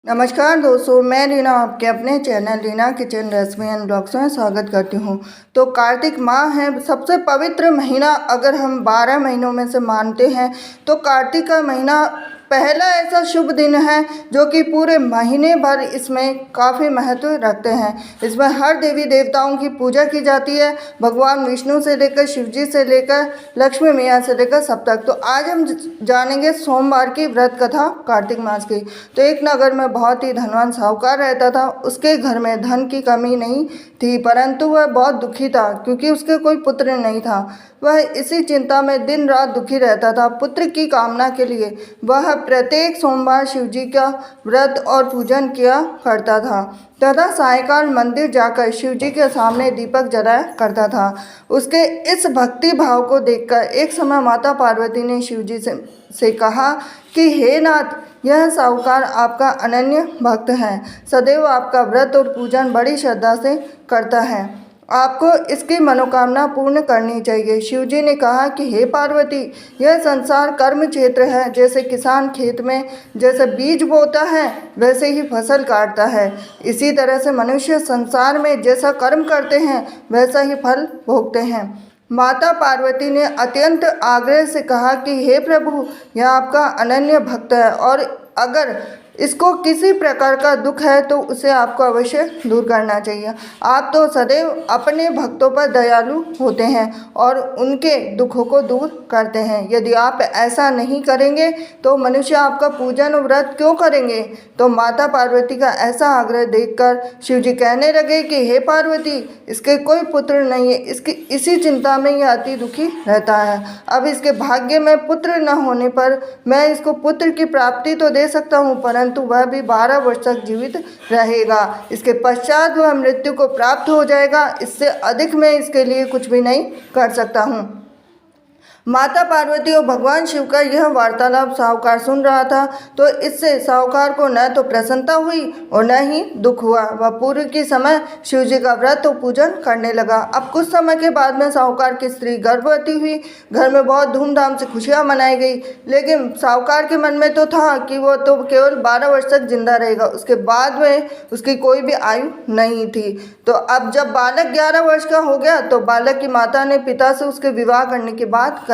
नमस्कार दोस्तों, मैं रीना आपके अपने channel Reena kitchen recipe and blogs में स्वागत करती हूँ। तो कार्तिक माह है, सबसे पवित्र महीना अगर हम 12 महीनों में से मानते हैं तो कार्तिक का महीना पहला ऐसा शुभ दिन है जो कि पूरे महीने भर इसमें काफ़ी महत्व रखते हैं। इसमें हर देवी देवताओं की पूजा की जाती है, भगवान विष्णु से लेकर शिव जी से लेकर लक्ष्मी मैया से लेकर सब तक। तो आज हम जानेंगे सोमवार की व्रत कथा कार्तिक मास की। तो एक नगर में बहुत ही धनवान साहूकार रहता था। उसके घर में धन की कमी नहीं थी, परंतु वह बहुत दुखी था क्योंकि उसके कोई पुत्र नहीं था। वह इसी चिंता में दिन रात दुखी रहता था। पुत्र की कामना के लिए वह प्रत्येक सोमवार शिव जी का व्रत और पूजन किया करता था तथा सायंकाल मंदिर जाकर शिव जी के सामने दीपक जलाया करता था। उसके इस भक्ति भाव को देखकर एक समय माता पार्वती ने शिव जी से कहा कि हे नाथ, यह साहूकार आपका अनन्य भक्त है, सदैव आपका व्रत और पूजन बड़ी श्रद्धा से करता है, आपको इसकी मनोकामना पूर्ण करनी चाहिए। शिव जी ने कहा कि हे पार्वती, यह संसार कर्म क्षेत्र है। जैसे किसान खेत में जैसे बीज बोता है वैसे ही फसल काटता है, इसी तरह से मनुष्य संसार में जैसा कर्म करते हैं वैसा ही फल भोगते हैं। माता पार्वती ने अत्यंत आग्रह से कहा कि हे प्रभु, यह आपका अनन्य भक्त है और अगर इसको किसी प्रकार का दुख है तो उसे आपको अवश्य दूर करना चाहिए। आप तो सदैव अपने भक्तों पर दयालु होते हैं और उनके दुखों को दूर करते हैं। यदि आप ऐसा नहीं करेंगे तो मनुष्य आपका पूजन और व्रत क्यों करेंगे। तो माता पार्वती का ऐसा आग्रह देखकर शिव जी कहने लगे कि हे पार्वती, इसके कोई पुत्र नहीं है, इसकी इसी चिंता में यह अति दुखी रहता है। अब इसके भाग्य में पुत्र न होने पर मैं इसको पुत्र की प्राप्ति तो दे सकता हूँ, परंतु वह भी 12 वर्ष तक जीवित रहेगा। इसके पश्चात वह मृत्यु को प्राप्त हो जाएगा। इससे अधिक मैं इसके लिए कुछ भी नहीं कर सकता हूँ। माता पार्वती और भगवान शिव का यह वार्तालाप साहूकार सुन रहा था, तो इससे साहूकार को न तो प्रसन्नता हुई और न ही दुख हुआ। वह पूर्व के समय शिव जी का व्रत और पूजन करने लगा। अब कुछ समय के बाद में साहूकार की स्त्री गर्भवती हुई। घर में बहुत धूमधाम से खुशियाँ मनाई गई, लेकिन साहूकार के मन में तो था कि वो तो केवल 12 वर्ष तक जिंदा रहेगा, उसके बाद में उसकी कोई भी आयु नहीं थी। तो अब जब बालक 11 वर्ष का हो गया तो बालक की माता ने पिता से उसके विवाह करने की बात कही।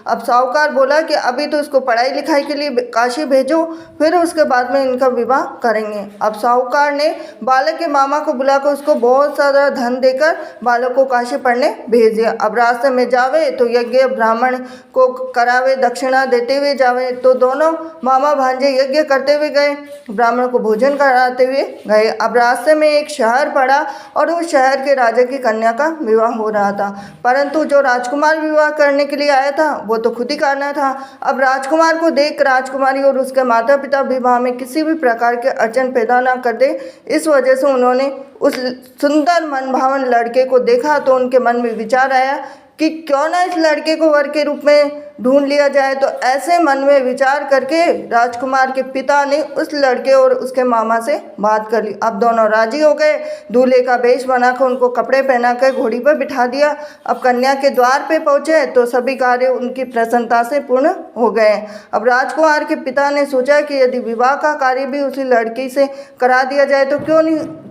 अब साहूकार बोला कि अभी तो इसको पढ़ाई लिखाई के लिए काशी भेजो, फिर उसके बाद में इनका विवाह करेंगे। अब साहूकार ने बालक के मामा को बुलाकर उसको बहुत सारा धन देकर बालक को काशी पढ़ने भेज दिया। अब रास्ते में जावे तो यज्ञ ब्राह्मण को करावे, दक्षिणा देते हुए जावे। तो दोनों मामा भांजे यज्ञ करते हुए गए, ब्राह्मण को भोजन कराते हुए गए। अब रास्ते में एक शहर पड़ा और उस शहर के राजा की कन्या का विवाह हो रहा था, परंतु जो राजकुमार विवाह करने के लिए आया था वो तो खुद ही करना था। अब राजकुमार को देख राजकुमारी और उसके माता पिता विवाह में किसी भी प्रकार के अड़चन पैदा ना कर दे, इस वजह से उन्होंने उस सुंदर मनभावन लड़के को देखा तो उनके मन में विचार आया कि क्यों ना इस लड़के को वर के रूप में ढूंढ लिया जाए। तो ऐसे मन में विचार करके राजकुमार के पिता ने उस लड़के और उसके मामा से बात कर ली। अब दोनों राजी हो गए। दूल्हे का वेश बनाकर उनको कपड़े पहनाकर घोड़ी पर बिठा दिया। अब कन्या के द्वार पे पहुंचे तो सभी कार्य उनकी प्रसन्नता से पूर्ण हो गए। अब राजकुमार के पिता ने सोचा कि यदि विवाह का कार्य भी उसी लड़की से करा दिया जाए तो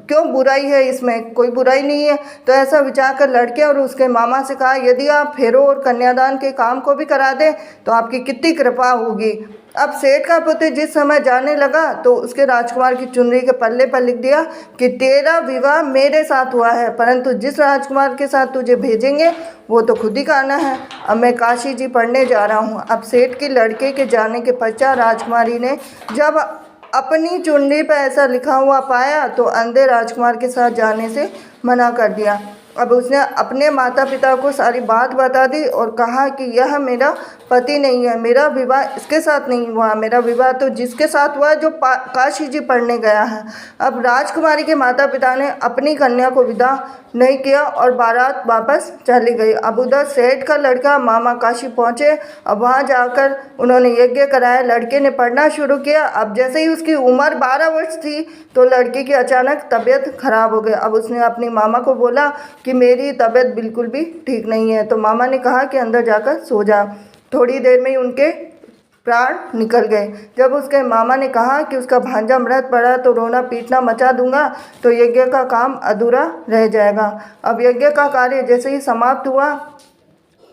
क्यों बुराई है, इसमें कोई बुराई नहीं है। तो ऐसा विचार कर लड़के और उसके मामा से कहा, यदि आप फेरों और कन्यादान के काम को भी करा दें तो आपकी कितनी कृपा होगी। अब सेठ का पुत्र जिस समय जाने लगा तो उसके राजकुमार की चुनरी के पल्ले पर लिख दिया कि तेरा विवाह मेरे साथ हुआ है, परंतु जिस राजकुमार के साथ तुझे भेजेंगे वो तो खुद ही करना है। अब मैं काशी जी पढ़ने जा रहा हूँ। अब सेठ के लड़के के जाने के पश्चात राजकुमारी ने जब अपनी चुनरी पर ऐसा लिखा हुआ पाया तो अंधे राजकुमार के साथ जाने से मना कर दिया। अब उसने अपने माता पिता को सारी बात बता दी और कहा कि यह मेरा पति नहीं है, मेरा विवाह इसके साथ नहीं हुआ, मेरा विवाह तो जिसके साथ हुआ जो काशी जी पढ़ने गया है। अब राजकुमारी के माता पिता ने अपनी कन्या को विदा नहीं किया और बारात वापस चली गई। अब उधर सेठ का लड़का मामा काशी पहुँचे। अब वहाँ जाकर उन्होंने यज्ञ कराया, लड़के ने पढ़ना शुरू किया। अब जैसे ही उसकी उम्र 12 वर्ष थी तो लड़के की अचानक तबीयत खराब हो गई। अब उसने अपनी मामा को बोला कि मेरी तबीयत बिल्कुल भी ठीक नहीं है। तो मामा ने कहा कि अंदर जाकर सो जा। थोड़ी देर में ही उनके प्राण निकल गए। जब उसके मामा ने कहा कि उसका भांजा मृत पड़ा तो रोना पीटना मचा दूंगा, तो यज्ञ का काम अधूरा रह जाएगा। अब यज्ञ का कार्य जैसे ही समाप्त हुआ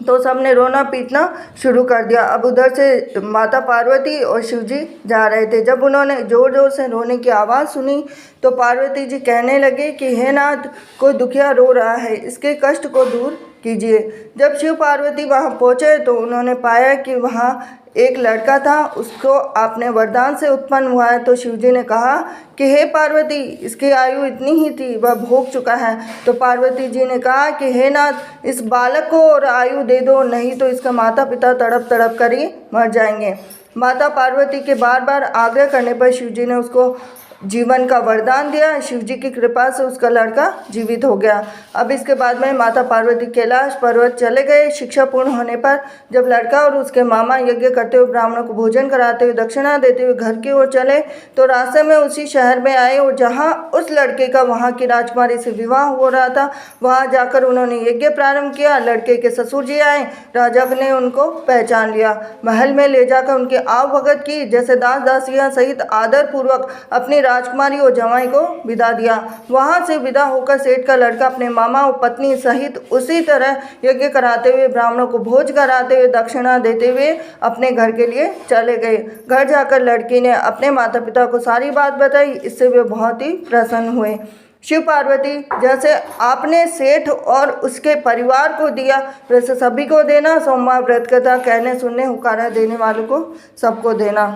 तो सबने रोना पीटना शुरू कर दिया। अब उधर से माता पार्वती और शिव जी जा रहे थे। जब उन्होंने ज़ोर ज़ोर से रोने की आवाज़ सुनी तो पार्वती जी कहने लगे कि हे नाथ, कोई दुखिया रो रहा है, इसके कष्ट को दूर कीजिए। जब शिव पार्वती वहाँ पहुँचे तो उन्होंने पाया कि वहाँ एक लड़का था, उसको आपने वरदान से उत्पन्न हुआ है। तो शिव जी ने कहा कि हे पार्वती, इसकी आयु इतनी ही थी, वह भोग चुका है। तो पार्वती जी ने कहा कि हे नाथ, इस बालक को और आयु दे दो, नहीं तो इसका माता पिता तड़प तड़प कर ही मर जाएंगे। माता पार्वती के बार बार आग्रह करने पर शिव जी ने उसको जीवन का वरदान दिया। शिव जी की कृपा से उसका लड़का जीवित हो गया। अब इसके बाद में माता पार्वती कैलाश पर्वत चले गए। शिक्षा पूर्ण होने पर जब लड़का और उसके मामा यज्ञ करते हुए ब्राह्मणों को भोजन कराते हुए दक्षिणा देते हुए घर की ओर चले तो रास्ते में उसी शहर में आए और जहाँ उस लड़के का वहाँ की राजकुमारी से विवाह हो रहा था, वहाँ जाकर उन्होंने यज्ञ प्रारंभ किया। लड़के के ससुर जी आए, राजा ने उनको पहचान लिया, महल में ले जाकर उनकी आव भगत की, जैसे दास दासियाँ सहित आदर पूर्वक अपनी राजकुमारी और जवाई को विदा दिया। वहां से विदा होकर सेठ का लड़का अपने मामा और पत्नी सहित उसी तरह यज्ञ कराते हुए ब्राह्मणों को भोज कराते हुए दक्षिणा देते हुए अपने घर के लिए चले गए। घर जाकर लड़की ने अपने माता पिता को सारी बात बताई। इससे वे बहुत ही प्रसन्न हुए। शिव पार्वती, जैसे आपने सेठ और उसके परिवार को दिया वैसे सभी को देना। सोमवार व्रत कथा कहने सुनने हुकारा देने वालों को सबको देना।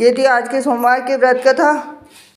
ये थी आज की सोमवार की व्रत कथा।